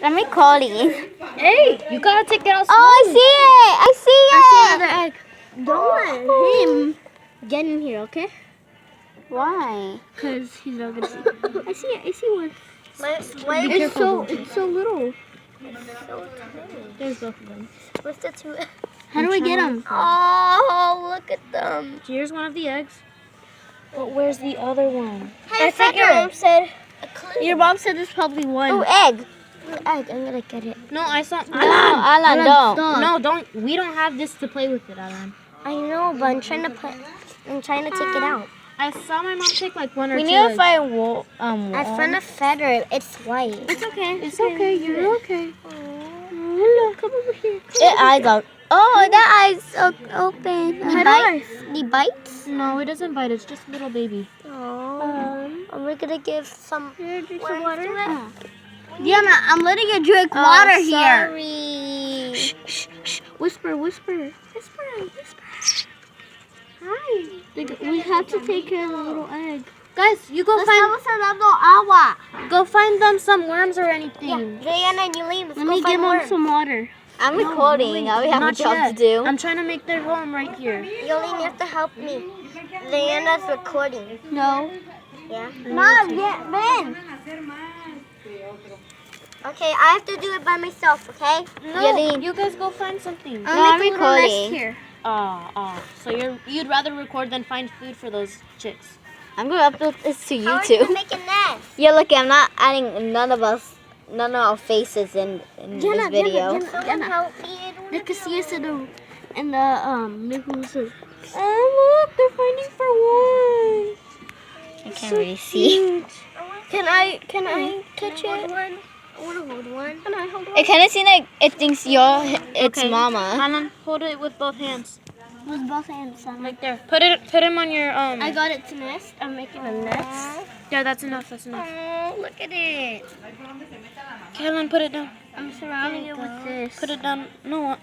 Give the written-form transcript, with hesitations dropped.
I'm recording. Hey, you gotta take it out slowly. Oh, I see it. I see another egg. Don't let him get in here, okay? Why? Because he's not gonna see. I see one. Be careful. It's so little. There's both of them. What's the two? How do I get them? Oh, look at them. Here's one of the eggs. But where's the other one? Hey, I think your mom said. Your mom said there's probably one. Oh, egg. Egg. I'm gonna get it. No, I saw. No, Alan, don't. Stop. No, don't. We don't have this to play with it, Alan. I know, but I'm trying to take it out. I saw my mom take like one or We two. need to eggs. find I found a feather. It's white. It's okay. It's okay. You're okay. Hello, come over here. The eyes out. Oh, the eyes open. He bites? No, it doesn't bite. It's just a little baby. Oh. Are we gonna give some Here, drink worms some water. to it? Diana, I'm letting you drink Sorry. Shh. Whisper. Whisper. Hi. We have to take care of the little egg. Guys, you go find them some worms or anything. Diana and Yulene, let's Let go me find give them worms. some water. I'm recording. I have a Not job yet. to do. I'm trying to make their home right here. Yulene, you have to help me. Diana's recording. No. Yeah? Mom, get Ben. Okay, I have to do it by myself, okay? No, Yulene. you guys go find something. I'm recording. Here. So you'd rather record than find food for those chicks. I'm going to upload this to How YouTube. are you Make a nest. Yeah, look, I'm not adding none of our faces in this video. Jenna. Help me. They can see us in the neighborhood. Oh look, they're fighting for one. I can't really see. Can I touch it? I want to hold one. Can I hold It kind of seems like it thinks it's mama. Alan, hold it with both hands. With both hands. Like there. Put him on your I got it to nest. I'm making a nest. Yeah, that's enough. Oh, look at it. Okay, Alan, put it down. I'm surrounding it with this. Put it down. No.